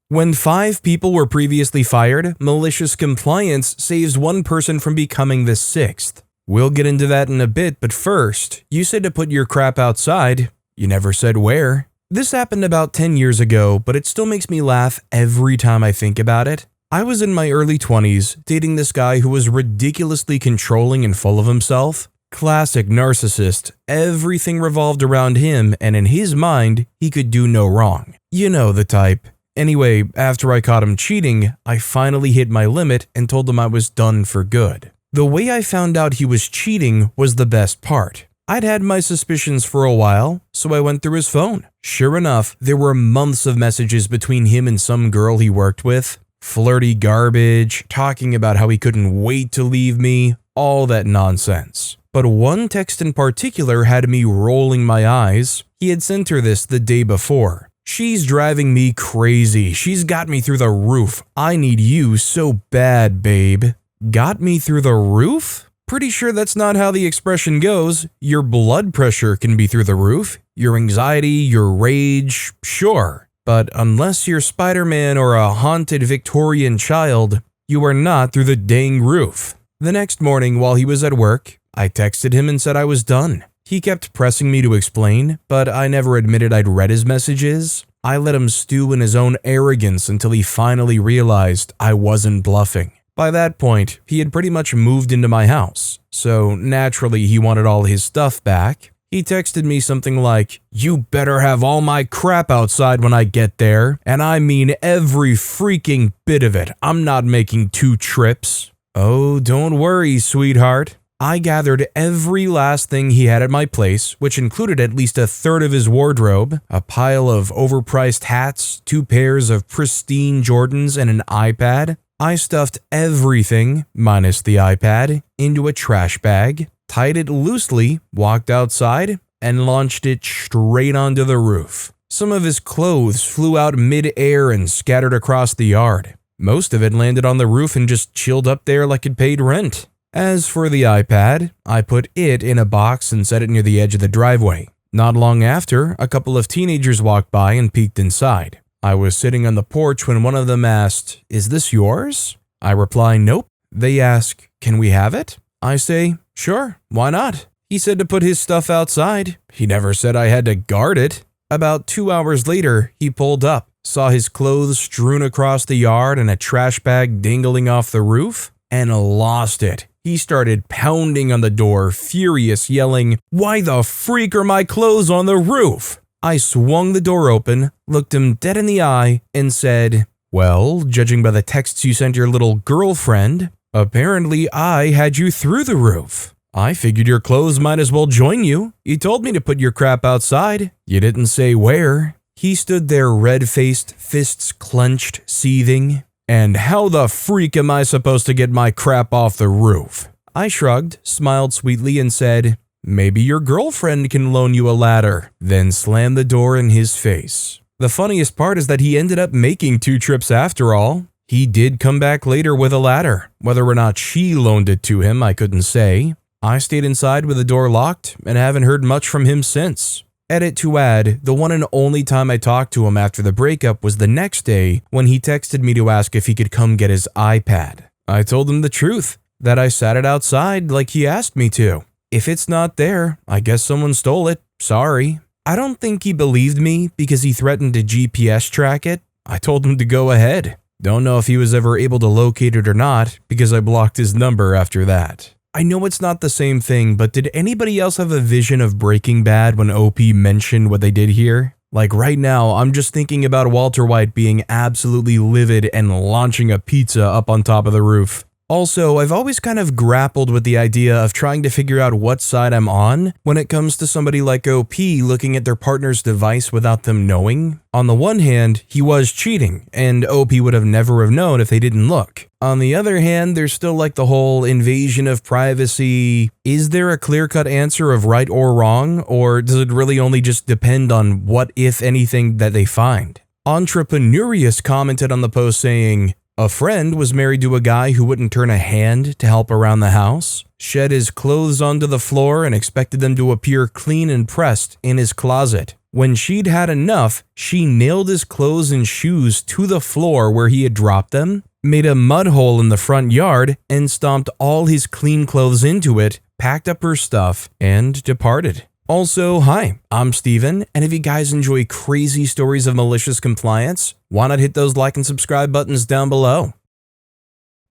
When 5 people were previously fired, malicious compliance saves one person from becoming the 6th. We'll get into that in a bit, but first, you said to put your crap outside. You never said where. This happened about 10 years ago, but it still makes me laugh every time I think about it. I was in my early 20s, dating this guy who was ridiculously controlling and full of himself. Classic narcissist. Everything revolved around him, and in his mind, he could do no wrong. You know the type. Anyway, after I caught him cheating, I finally hit my limit and told him I was done for good. The way I found out he was cheating was the best part. I'd had my suspicions for a while, so I went through his phone. Sure enough, there were months of messages between him and some girl he worked with. Flirty garbage, talking about how he couldn't wait to leave me, all that nonsense. But one text in particular had me rolling my eyes. He had sent her this the day before. "She's driving me crazy. She's got me through the roof. I need you so bad, babe." Got me through the roof? Pretty sure that's not how the expression goes. Your blood pressure can be through the roof. Your anxiety, your rage, sure. But unless you're Spider-Man or a haunted Victorian child, you are not through the dang roof. The next morning while he was at work, I texted him and said I was done. He kept pressing me to explain, but I never admitted I'd read his messages. I let him stew in his own arrogance until he finally realized I wasn't bluffing. By that point, he had pretty much moved into my house, so naturally he wanted all his stuff back. He texted me something like, "You better have all my crap outside when I get there, and I mean every freaking bit of it. I'm not making 2 trips." Oh, don't worry, sweetheart. I gathered every last thing he had at my place, which included at least a third of his wardrobe, a pile of overpriced hats, 2 pairs of pristine Jordans, and an iPad. I stuffed everything, minus the iPad, into a trash bag, tied it loosely, walked outside, and launched it straight onto the roof. Some of his clothes flew out mid-air and scattered across the yard. Most of it landed on the roof and just chilled up there like it paid rent. As for the iPad, I put it in a box and set it near the edge of the driveway. Not long after, a couple of teenagers walked by and peeked inside. I was sitting on the porch when one of them asked, "Is this yours?" I reply, "Nope." They ask, "Can we have it?" I say, "Sure, why not?" He said to put his stuff outside. He never said I had to guard it. About 2 hours later, he pulled up, saw his clothes strewn across the yard and a trash bag dangling off the roof, and lost it. He started pounding on the door, furious, yelling, "Why the freak are my clothes on the roof?" I swung the door open, looked him dead in the eye, and said, "Well, judging by the texts you sent your little girlfriend, apparently I had you through the roof. I figured your clothes might as well join you. You told me to put your crap outside. You didn't say where." He stood there red-faced, fists clenched, seething. "And how the freak am I supposed to get my crap off the roof?" I shrugged, smiled sweetly, and said, "Maybe your girlfriend can loan you a ladder," then slammed the door in his face. The funniest part is that he ended up making 2 trips after all. He did come back later with a ladder. Whether or not she loaned it to him, I couldn't say. I stayed inside with the door locked and haven't heard much from him since. Edit to add, the one and only time I talked to him after the breakup was the next day when he texted me to ask if he could come get his iPad. I told him the truth, that I sat it outside like he asked me to. If it's not there, I guess someone stole it. Sorry. I don't think he believed me because he threatened to GPS track it. I told him to go ahead. Don't know if he was ever able to locate it or not because I blocked his number after that. I know it's not the same thing, but did anybody else have a vision of Breaking Bad when OP mentioned what they did here? Like right now, I'm just thinking about Walter White being absolutely livid and launching a pizza up on top of the roof. Also, I've always kind of grappled with the idea of trying to figure out what side I'm on when it comes to somebody like OP looking at their partner's device without them knowing. On the one hand, he was cheating, and OP would have never have known if they didn't look. On the other hand, there's still like the whole invasion of privacy. Is there a clear-cut answer of right or wrong, or does it really only just depend on what, if anything, that they find? Entrepreneurious commented on the post saying, "A friend was married to a guy who wouldn't turn a hand to help around the house, shed his clothes onto the floor and expected them to appear clean and pressed in his closet. When she'd had enough, she nailed his clothes and shoes to the floor where he had dropped them, made a mud hole in the front yard, and stomped all his clean clothes into it, packed up her stuff, and departed. Also, hi, I'm Steven, and if you guys enjoy crazy stories of malicious compliance, why not hit those like and subscribe buttons down below?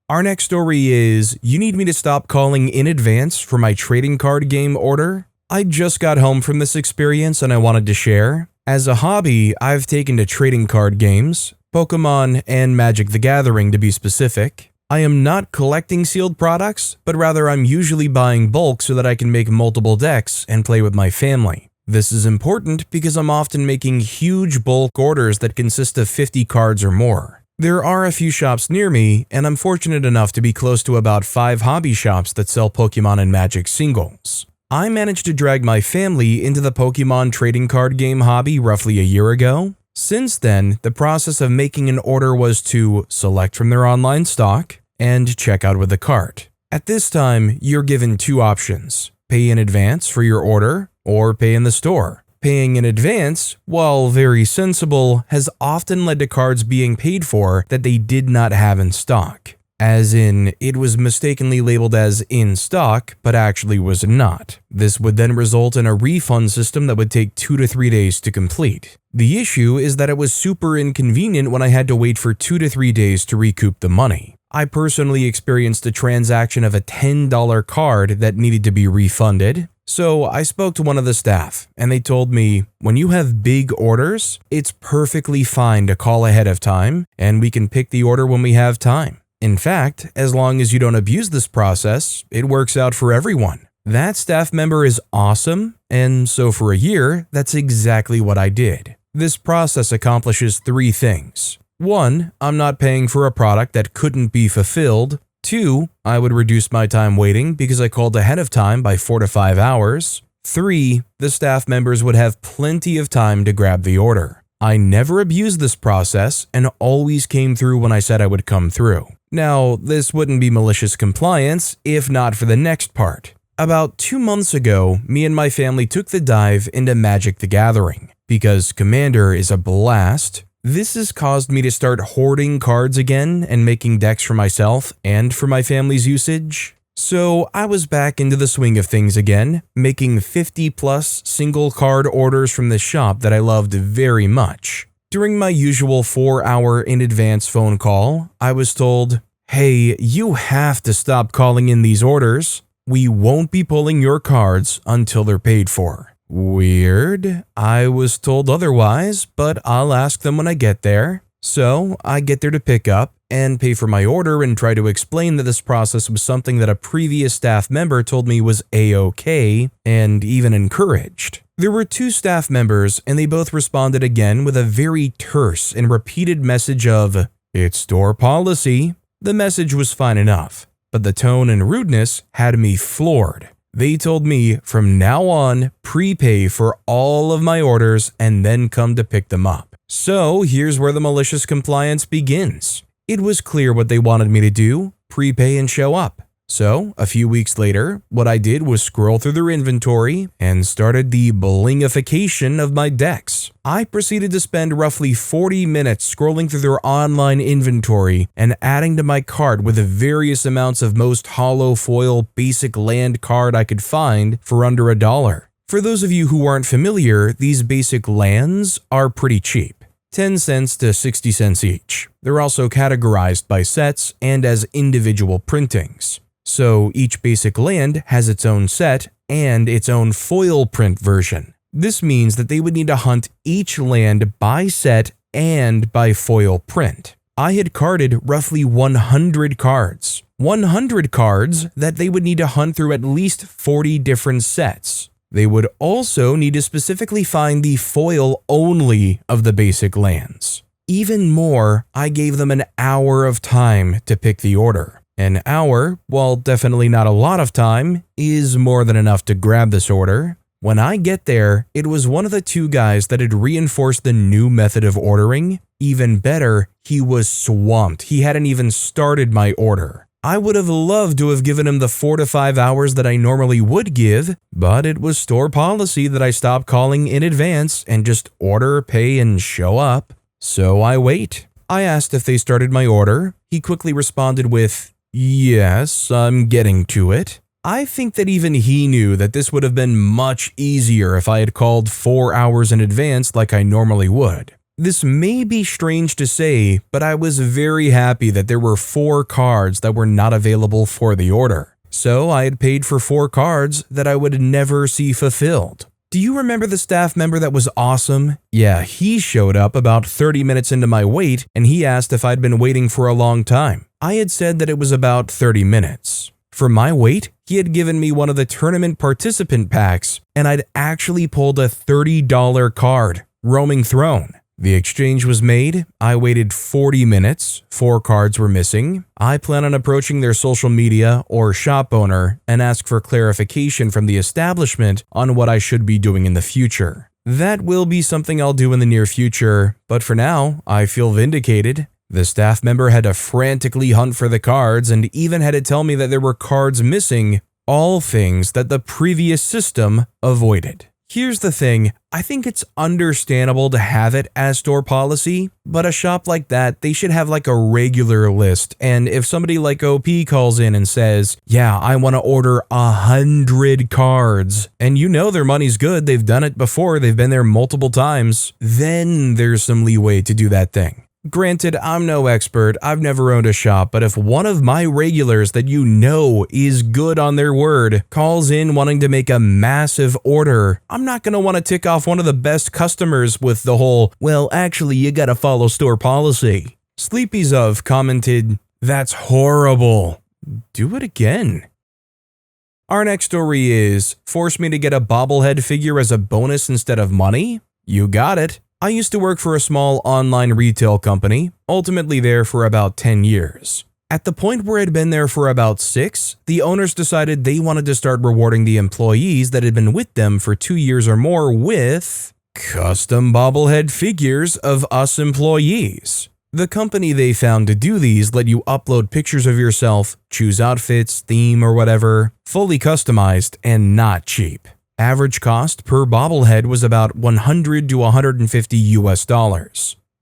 Our next story is, you need me to stop calling in advance for my trading card game order? I just got home from this experience and I wanted to share. As a hobby, I've taken to trading card games, Pokemon and Magic the Gathering to be specific. I am not collecting sealed products, but rather I'm usually buying bulk so that I can make multiple decks and play with my family. This is important because I'm often making huge bulk orders that consist of 50 cards or more. There are a few shops near me, and I'm fortunate enough to be close to about 5 hobby shops that sell Pokemon and Magic singles. I managed to drag my family into the Pokemon trading card game hobby roughly a year ago. Since then, the process of making an order was to select from their online stock and check out with a cart. At this time, you're given 2 options: pay in advance for your order or pay in the store. Paying in advance, while very sensible, has often led to cards being paid for that they did not have in stock. As in, it was mistakenly labeled as in stock, but actually was not. This would then result in a refund system that would take 2 to 3 days to complete. The issue is that it was super inconvenient when I had to wait for 2 to 3 days to recoup the money. I personally experienced a transaction of a $10 card that needed to be refunded. So I spoke to one of the staff, and they told me, when you have big orders, it's perfectly fine to call ahead of time, and we can pick the order when we have time. In fact, as long as you don't abuse this process, it works out for everyone. That staff member is awesome, and so for a year, that's exactly what I did. This process accomplishes 3 things. 1, I'm not paying for a product that couldn't be fulfilled. 2, I would reduce my time waiting because I called ahead of time by 4 to 5 hours. 3, the staff members would have plenty of time to grab the order. I never abused this process and always came through when I said I would come through. Now, this wouldn't be malicious compliance if not for the next part. About 2 months ago, me and my family took the dive into Magic the Gathering. Because Commander is a blast, this has caused me to start hoarding cards again and making decks for myself and for my family's usage. So I was back into the swing of things again, making 50 plus single card orders from this shop that I loved very much. During my usual 4-hour in advance phone call, I was told, "Hey, you have to stop calling in these orders. We won't be pulling your cards until they're paid for." Weird. I was told otherwise, but I'll ask them when I get there. So I get there to pick up and pay for my order and try to explain that this process was something that a previous staff member told me was A-okay and even encouraged. There were 2 staff members and they both responded again with a very terse and repeated message of, "It's store policy." The message was fine enough, but the tone and rudeness had me floored. They told me from now on, prepay for all of my orders and then come to pick them up. So here's where the malicious compliance begins. It was clear what they wanted me to do, prepay and show up. So a few weeks later, what I did was scroll through their inventory and started the blingification of my decks. I proceeded to spend roughly 40 minutes scrolling through their online inventory and adding to my cart with the various amounts of most hollow foil basic land card I could find for under $1. For those of you who aren't familiar, these basic lands are pretty cheap. 10 cents to 60 cents each. They're also categorized by sets and as individual printings. So each basic land has its own set and its own foil print version. This means that they would need to hunt each land by set and by foil print. I had carded roughly 100 cards. 100 cards that they would need to hunt through at least 40 different sets. They would also need to specifically find the foil only of the basic lands. Even more, I gave them an hour of time to pick the order. An hour, while definitely not a lot of time, is more than enough to grab this order. When I get there, it was one of the 2 guys that had reinforced the new method of ordering. Even better, he was swamped. He hadn't even started my order. I would have loved to have given him the 4 to 5 hours that I normally would give, but it was store policy that I stop calling in advance and just order, pay, and show up. So I wait. I asked if they started my order. He quickly responded with, "Yes, I'm getting to it." I think that even he knew that this would have been much easier if I had called 4 hours in advance like I normally would. This may be strange to say, but I was very happy that there were 4 cards that were not available for the order. So I had paid for 4 cards that I would never see fulfilled. Do you remember the staff member that was awesome? Yeah, he showed up about 30 minutes into my wait and he asked if I'd been waiting for a long time. I had said that it was about 30 minutes. For my wait, he had given me one of the tournament participant packs and I'd actually pulled a $30 card, Roaming Throne. The exchange was made. I waited 40 minutes. 4 cards were missing. I plan on approaching their social media or shop owner and ask for clarification from the establishment on what I should be doing in the future. That will be something I'll do in the near future, but for now, I feel vindicated. The staff member had to frantically hunt for the cards and even had to tell me that there were cards missing, all things that the previous system avoided. Here's the thing, I think it's understandable to have it as store policy, but a shop like that, they should have like a regular list, and if somebody like OP calls in and says, "Yeah, I want to order 100 cards," and you know their money's good, they've done it before, they've been there multiple times, then there's some leeway to do that thing. Granted, I'm no expert, I've never owned a shop, but if one of my regulars that you know is good on their word calls in wanting to make a massive order, I'm not going to want to tick off one of the best customers with the whole, "Well, actually, you gotta follow store policy." Sleepy's of commented, "That's horrible. Do it again." Our next story is, force me to get a bobblehead figure as a bonus instead of money? You got it. I used to work for a small online retail company, ultimately there for about 10 years. At the point where I'd been there for about 6, the owners decided they wanted to start rewarding the employees that had been with them for 2 years or more with custom bobblehead figures of us employees. The company they found to do these let you upload pictures of yourself, choose outfits, theme, or whatever, fully customized and not cheap. Average cost per bobblehead was about $100 to $150 US.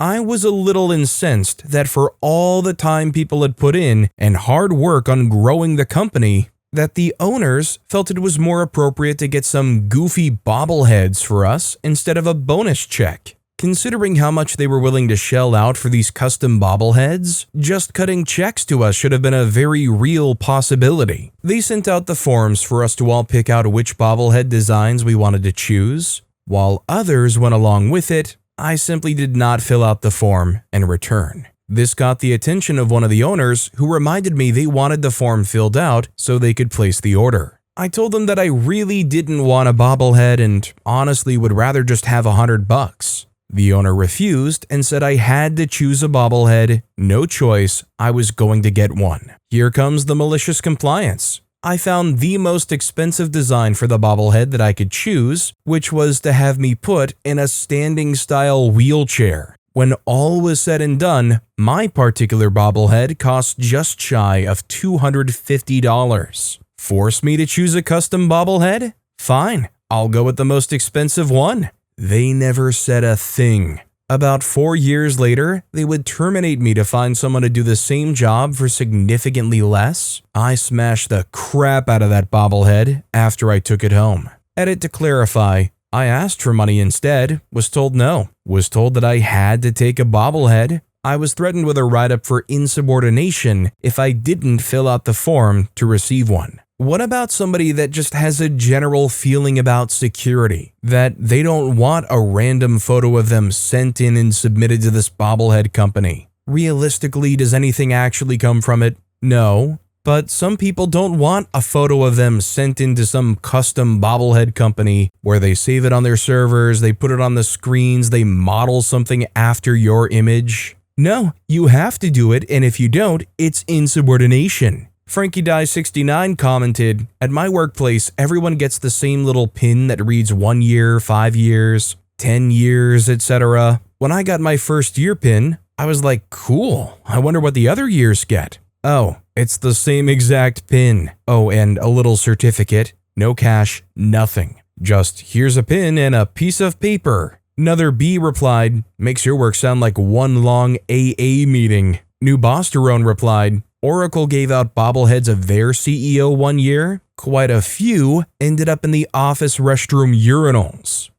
I was a little incensed that for all the time people had put in and hard work on growing the company, that the owners felt it was more appropriate to get some goofy bobbleheads for us instead of a bonus check. Considering how much they were willing to shell out for these custom bobbleheads, just cutting checks to us should have been a very real possibility. They sent out the forms for us to all pick out which bobblehead designs we wanted to choose. While others went along with it, I simply did not fill out the form and return. This got the attention of one of the owners who reminded me they wanted the form filled out so they could place the order. I told them that I really didn't want a bobblehead and honestly would rather just have $100. The owner refused and said I had to choose a bobblehead, no choice, I was going to get one. Here comes the malicious compliance. I found the most expensive design for the bobblehead that I could choose, which was to have me put in a standing style wheelchair. When all was said and done, my particular bobblehead cost just shy of $250. Force me to choose a custom bobblehead? Fine, I'll go with the most expensive one. They never said a thing. About 4 years later, they would terminate me to find someone to do the same job for significantly less. I smashed the crap out of that bobblehead after I took it home. Edit to clarify, I asked for money instead, was told no, was told that I had to take a bobblehead. I was threatened with a write-up for insubordination if I didn't fill out the form to receive one. What about somebody that just has a general feeling about security, that they don't want a random photo of them sent in and submitted to this bobblehead company? Realistically, does anything actually come from it? No. But some people don't want a photo of them sent into some custom bobblehead company where they save it on their servers, they put it on the screens, they model something after your image. No, you have to do it, and if you don't, it's insubordination. Frankie Die 69 commented, "At my workplace, everyone gets the same little pin that reads 1 year, 5 years, 10 years, etc. When I got my first year pin, I was like, cool, I wonder what the other years get. Oh, it's the same exact pin. Oh, and a little certificate. No cash, nothing. Just here's a pin and a piece of paper. Another B replied, makes your work sound like one long AA meeting. New Bosterone replied, Oracle gave out bobbleheads of their CEO one year. Quite a few ended up in the office restroom urinals.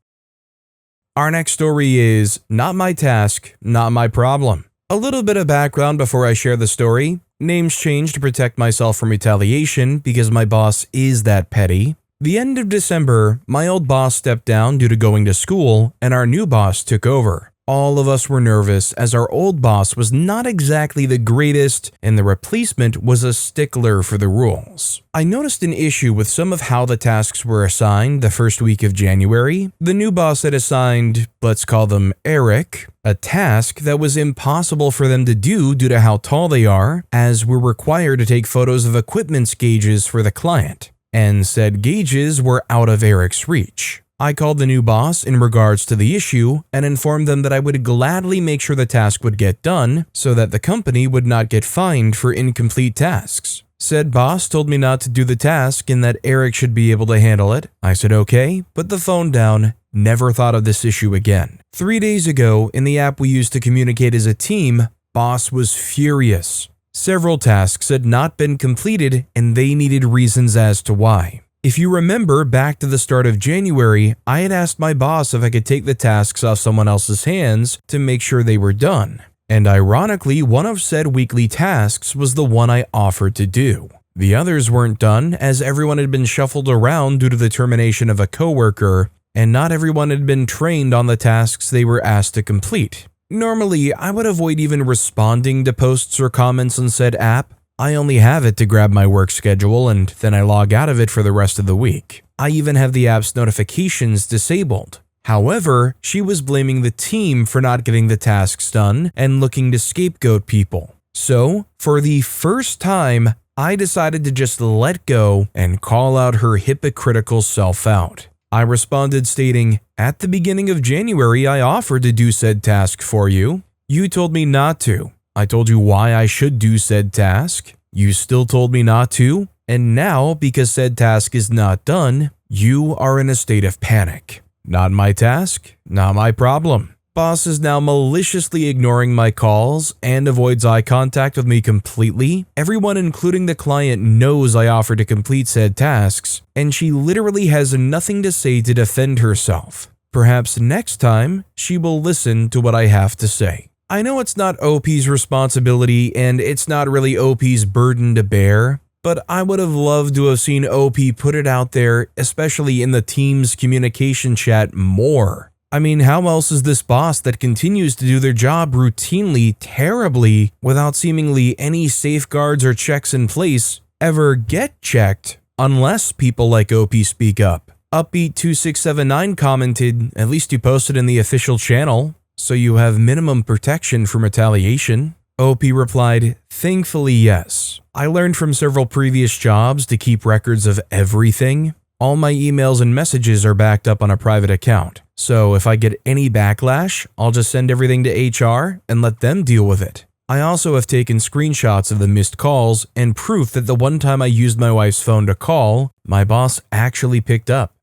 Our next story is not my task, not my problem. A little bit of background before I share the story. Names changed to protect myself from retaliation because my boss is that petty. The end of December, my old boss stepped down due to going to school, and our new boss took over. All of us were nervous as our old boss was not exactly the greatest, and the replacement was a stickler for the rules. I noticed an issue with some of how the tasks were assigned the first week of January. The new boss had assigned, let's call them Eric, a task that was impossible for them to do due to how tall they are, as we're required to take photos of equipment's gauges for the client. And said gauges were out of Eric's reach. I called the new boss in regards to the issue and informed them that I would gladly make sure the task would get done so that the company would not get fined for incomplete tasks. Said boss told me not to do the task and that Eric should be able to handle it. I said okay, put the phone down, never thought of this issue again. 3 days ago, in the app we used to communicate as a team, boss was furious. Several tasks had not been completed and they needed reasons as to why. If you remember back to the start of January, I had asked my boss if I could take the tasks off someone else's hands to make sure they were done. And ironically, one of said weekly tasks was the one I offered to do. The others weren't done as everyone had been shuffled around due to the termination of a coworker, and not everyone had been trained on the tasks they were asked to complete. Normally, I would avoid even responding to posts or comments on said app. I only have it to grab my work schedule and then I log out of it for the rest of the week. I even have the app's notifications disabled. However, she was blaming the team for not getting the tasks done and looking to scapegoat people. So, for the first time, I decided to just let go and call out her hypocritical self out. I responded stating, at the beginning of January, I offered to do said task for you. You told me not to. I told you why I should do said task. You still told me not to. And now, because said task is not done, you are in a state of panic. Not my task, not my problem. Boss is now maliciously ignoring my calls and avoids eye contact with me completely. Everyone, including the client, knows I offered to complete said tasks, and she literally has nothing to say to defend herself. Perhaps next time, she will listen to what I have to say. I know it's not OP's responsibility and it's not really OP's burden to bear, but I would have loved to have seen OP put it out there, especially in the team's communication chat, more. I mean, how else is this boss that continues to do their job routinely, terribly, without seemingly any safeguards or checks in place, ever get checked, unless people like OP speak up? Upbeat2679 commented, at least you posted in the official channel, so you have minimum protection from retaliation. OP replied, thankfully yes. I learned from several previous jobs to keep records of everything. All my emails and messages are backed up on a private account. So if I get any backlash, I'll just send everything to HR and let them deal with it. I also have taken screenshots of the missed calls and proof that the one time I used my wife's phone to call, my boss actually picked up.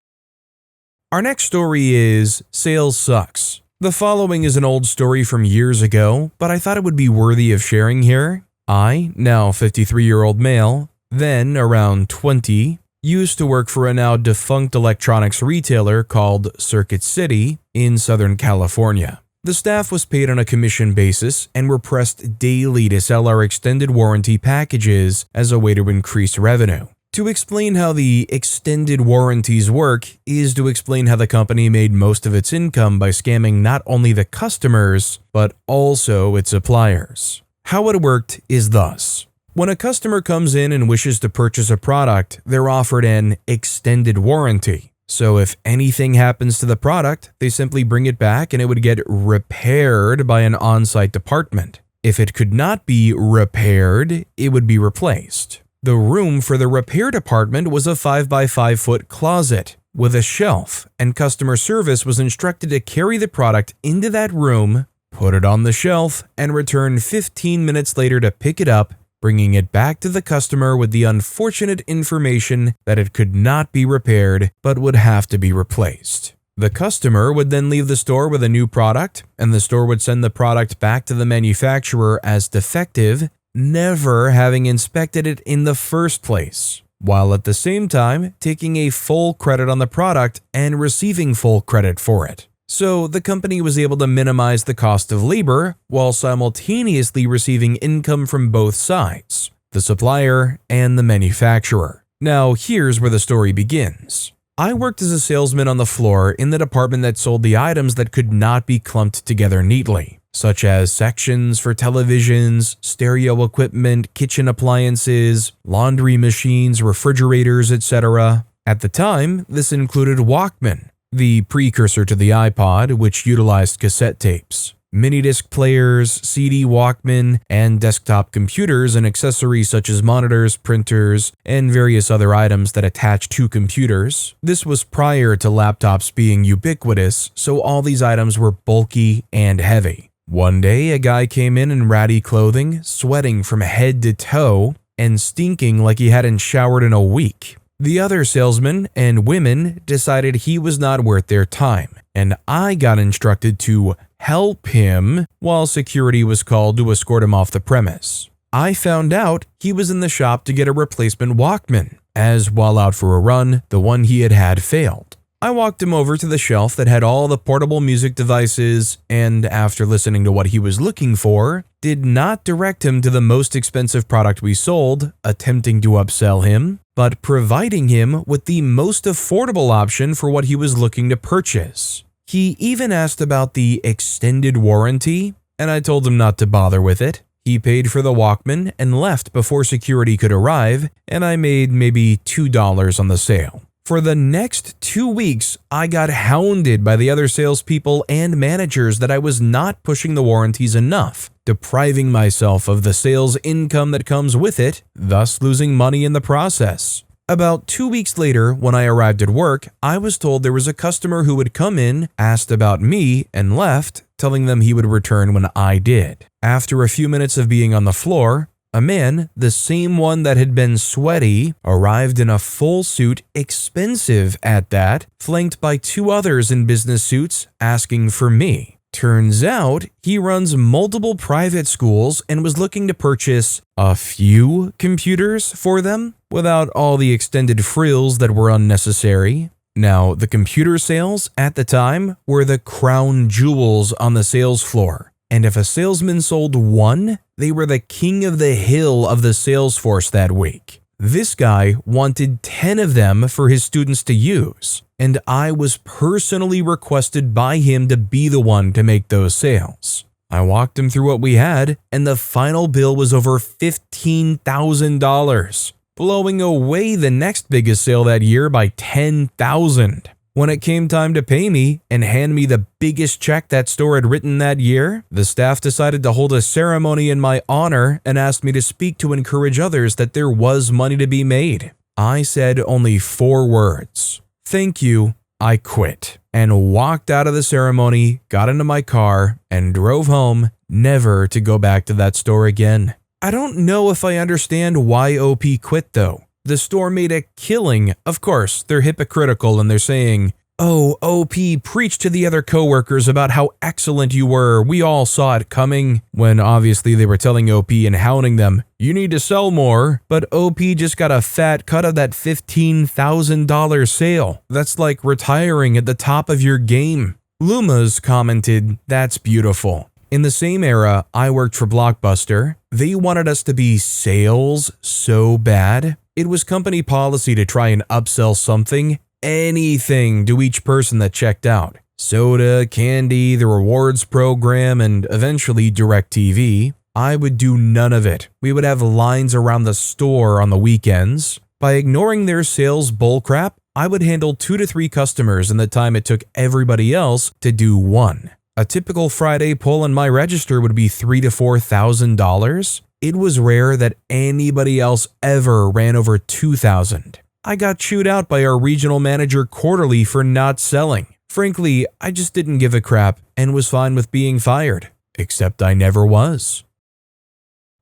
Our next story is Sales Sucks. The following is an old story from years ago, but I thought it would be worthy of sharing here. I, now 53-year-old male, then around 20, used to work for a now defunct electronics retailer called Circuit City in Southern California. The staff was paid on a commission basis and were pressed daily to sell our extended warranty packages as a way to increase revenue. To explain how the extended warranties work is to explain how the company made most of its income by scamming not only the customers, but also its suppliers. How it worked is thus. When a customer comes in and wishes to purchase a product, they're offered an extended warranty. So if anything happens to the product, they simply bring it back and it would get repaired by an on-site department. If it could not be repaired, it would be replaced. The room for the repair department was a 5x5 foot closet with a shelf, and customer service was instructed to carry the product into that room, put it on the shelf, and return 15 minutes later to pick it up bringing it back to the customer with the unfortunate information that it could not be repaired but would have to be replaced. The customer would then leave the store with a new product, and the store would send the product back to the manufacturer as defective, never having inspected it in the first place, while at the same time taking a full credit on the product and receiving full credit for it. So the company was able to minimize the cost of labor while simultaneously receiving income from both sides, the supplier and the manufacturer. Now here's where the story begins. I worked as a salesman on the floor in the department that sold the items that could not be clumped together neatly, such as sections for televisions, stereo equipment, kitchen appliances, laundry machines, refrigerators, etc. At the time, this included Walkman, the precursor to the iPod, which utilized cassette tapes, mini-disc players, CD Walkman, and desktop computers and accessories such as monitors, printers, and various other items that attach to computers. This was prior to laptops being ubiquitous, so all these items were bulky and heavy. One day, a guy came in ratty clothing, sweating from head to toe, and stinking like he hadn't showered in a week. The other salesmen and women decided he was not worth their time, and I got instructed to help him while security was called to escort him off the premise. I found out he was in the shop to get a replacement Walkman, as while out for a run, the one he had failed. I walked him over to the shelf that had all the portable music devices, and after listening to what he was looking for, did not direct him to the most expensive product we sold, attempting to upsell him, but providing him with the most affordable option for what he was looking to purchase. He even asked about the extended warranty, and I told him not to bother with it. He paid for the Walkman and left before security could arrive, and I made maybe $2 on the sale. For the next 2 weeks, I got hounded by the other salespeople and managers that I was not pushing the warranties enough, depriving myself of the sales income that comes with it, thus losing money in the process. About 2 weeks later, when I arrived at work, I was told there was a customer who would come in, asked about me, and left, telling them he would return when I did. After a few minutes of being on the floor, a man, the same one that had been sweaty, arrived in a full suit, expensive at that, flanked by 2 others in business suits, asking for me. Turns out, he runs multiple private schools and was looking to purchase a few computers for them, without all the extended frills that were unnecessary. Now, the computer sales at the time were the crown jewels on the sales floor. And if a salesman sold one, they were the king of the hill of the sales force that week. This guy wanted 10 of them for his students to use, and I was personally requested by him to be the one to make those sales. I walked him through what we had, and the final bill was over $15,000, blowing away the next biggest sale that year by $10,000. When it came time to pay me and hand me the biggest check that store had written that year, the staff decided to hold a ceremony in my honor and asked me to speak to encourage others that there was money to be made. I said only 4 words. Thank you, I quit, and walked out of the ceremony, got into my car, and drove home, never to go back to that store again. I don't know if I understand why OP quit though. The store made a killing. Of course, they're hypocritical and they're saying, "Oh, OP, preach to the other coworkers about how excellent you were. We all saw it coming." When obviously they were telling OP and hounding them, "You need to sell more." But OP just got a fat cut of that $15,000 sale. That's like retiring at the top of your game. Lumas commented, "That's beautiful." In the same era, I worked for Blockbuster. They wanted us to be sales so bad. It was company policy to try and upsell something, anything, to each person that checked out. Soda, candy, the rewards program, and eventually DirecTV. I would do none of it. We would have lines around the store on the weekends. By ignoring their sales bullcrap, I would handle 2 to 3 customers in the time it took everybody else to do 1. A typical Friday pull in my register would be $3,000 to $4,000. It was rare that anybody else ever ran over $2,000. I got chewed out by our regional manager quarterly for not selling. Frankly, I just didn't give a crap and was fine with being fired. Except I never was.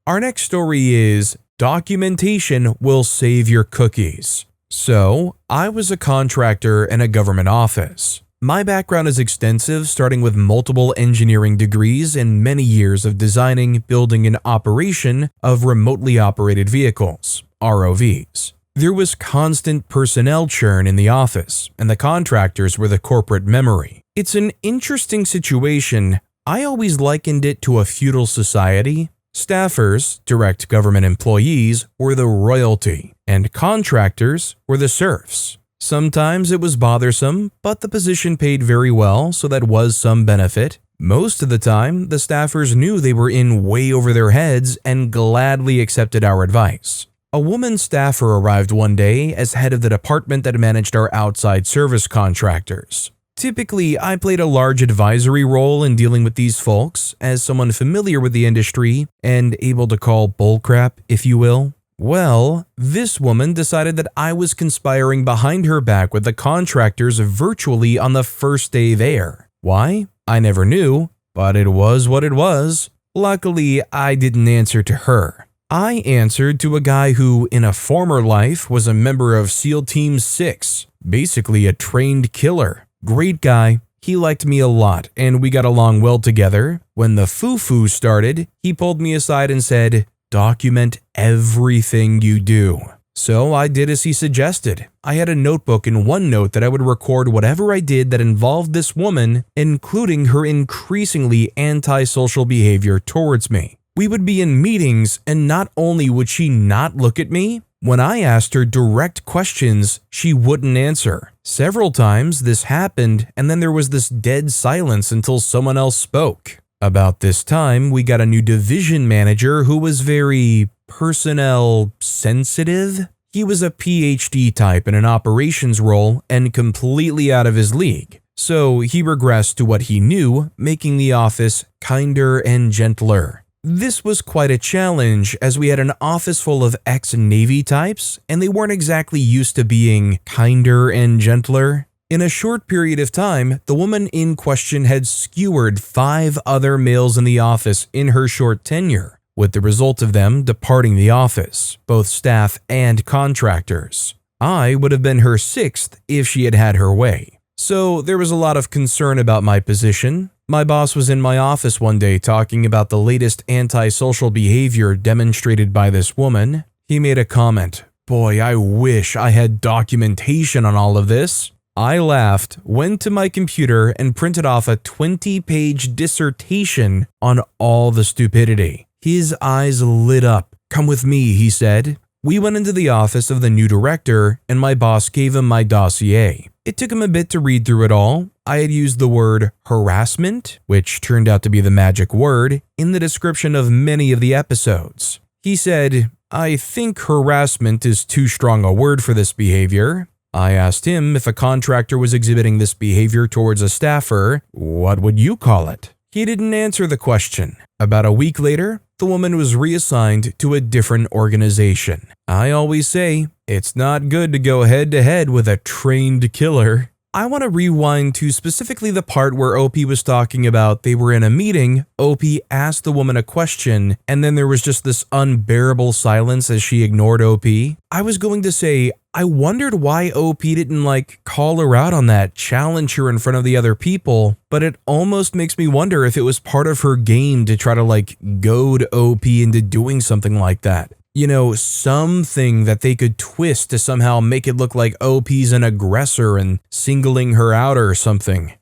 Our next story is documentation will save your cookies. So, I was a contractor in a government office. My background is extensive, starting with multiple engineering degrees and many years of designing, building, and operation of remotely operated vehicles, ROVs. There was constant personnel churn in the office, and the contractors were the corporate memory. It's an interesting situation. I always likened it to a feudal society. Staffers, direct government employees, were the royalty, and contractors were the serfs. Sometimes it was bothersome, but the position paid very well, so that was some benefit. Most of the time, the staffers knew they were in way over their heads and gladly accepted our advice. A woman staffer arrived one day as head of the department that managed our outside service contractors. Typically, I played a large advisory role in dealing with these folks, as someone familiar with the industry and able to call bullcrap, if you will. Well, this woman decided that I was conspiring behind her back with the contractors virtually on the first day there. Why? I never knew, but it was what it was. Luckily, I didn't answer to her. I answered to a guy who, in a former life, was a member of SEAL Team 6, basically a trained killer. Great guy. He liked me a lot, and we got along well together. When the foo-foo started, he pulled me aside and said, "Document everything you do." So I did as he suggested. I had a notebook and OneNote that I would record whatever I did that involved this woman, including her increasingly antisocial behavior towards me. We would be in meetings, and not only would she not look at me, when I asked her direct questions, she wouldn't answer. Several times this happened, and then there was this dead silence until someone else spoke. About this time, we got a new division manager who was very personnel sensitive. He was a PhD type in an operations role and completely out of his league. So he regressed to what he knew, making the office kinder and gentler. This was quite a challenge as we had an office full of ex-Navy types and they weren't exactly used to being kinder and gentler. In a short period of time, the woman in question had skewered 5 other males in the office in her short tenure, with the result of them departing the office, both staff and contractors. I would have been her 6th if she had had her way. So there was a lot of concern about my position. My boss was in my office one day talking about the latest antisocial behavior demonstrated by this woman. He made a comment, "Boy, I wish I had documentation on all of this." I laughed, went to my computer, and printed off a 20-page dissertation on all the stupidity. His eyes lit up. "Come with me," he said. We went into the office of the new director, and my boss gave him my dossier. It took him a bit to read through it all. I had used the word harassment, which turned out to be the magic word, in the description of many of the episodes. He said, "I think harassment is too strong a word for this behavior." I asked him if a contractor was exhibiting this behavior towards a staffer, what would you call it? He didn't answer the question. About a week later, the woman was reassigned to a different organization. I always say, it's not good to go head-to-head with a trained killer. I want to rewind to specifically the part where OP was talking about they were in a meeting, OP asked the woman a question, and then there was just this unbearable silence as she ignored OP. I was going to say, I wondered why OP didn't call her out on that, challenge her in front of the other people, but it almost makes me wonder if it was part of her game to try to goad OP into doing something like that. You know, something that they could twist to somehow make it look like OP's an aggressor and singling her out or something.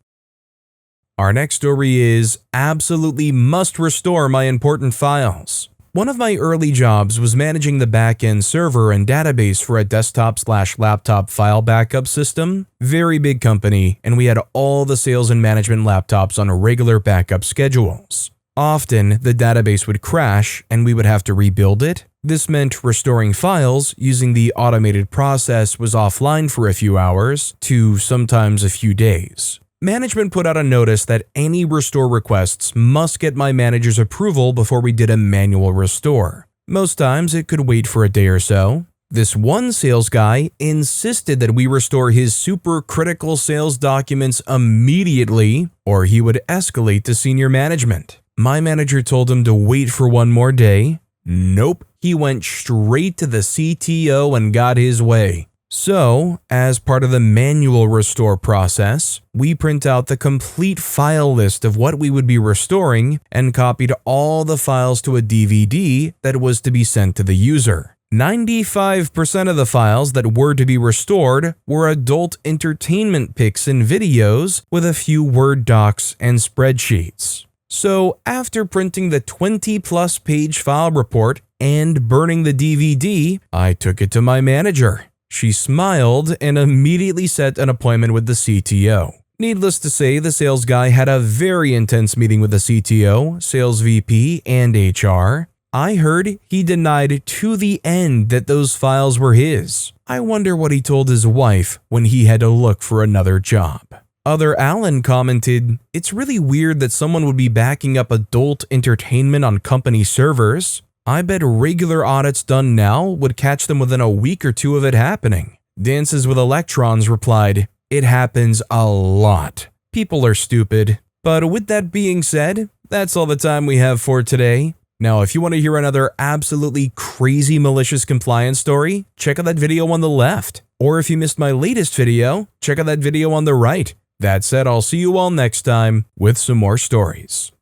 Our next story is absolutely must restore my important files. One of my early jobs was managing the back-end server and database for a desktop/laptop file backup system. Very big company, and we had all the sales and management laptops on regular backup schedules. Often, the database would crash and we would have to rebuild it. This meant restoring files using the automated process was offline for a few hours to sometimes a few days. Management put out a notice that any restore requests must get my manager's approval before we did a manual restore. Most times it could wait for a day or so. This one sales guy insisted that we restore his super critical sales documents immediately or he would escalate to senior management. My manager told him to wait for one more day. Nope, he went straight to the CTO and got his way. So, as part of the manual restore process, we print out the complete file list of what we would be restoring and copied all the files to a DVD that was to be sent to the user. 95% of the files that were to be restored were adult entertainment pics and videos with a few Word docs and spreadsheets. So, after printing the 20-plus page file report and burning the DVD, I took it to my manager. She smiled and immediately set an appointment with the CTO. Needless to say, the sales guy had a very intense meeting with the CTO, sales VP, and HR. I heard he denied to the end that those files were his. I wonder what he told his wife when he had to look for another job. Other Alan commented, "It's really weird that someone would be backing up adult entertainment on company servers. I bet regular audits done now would catch them within a week or two of it happening." Dances with Electrons replied, "It happens a lot. People are stupid." But with that being said, that's all the time we have for today. Now, if you want to hear another absolutely crazy malicious compliance story, check out that video on the left. Or if you missed my latest video, check out that video on the right. That said, I'll see you all next time with some more stories.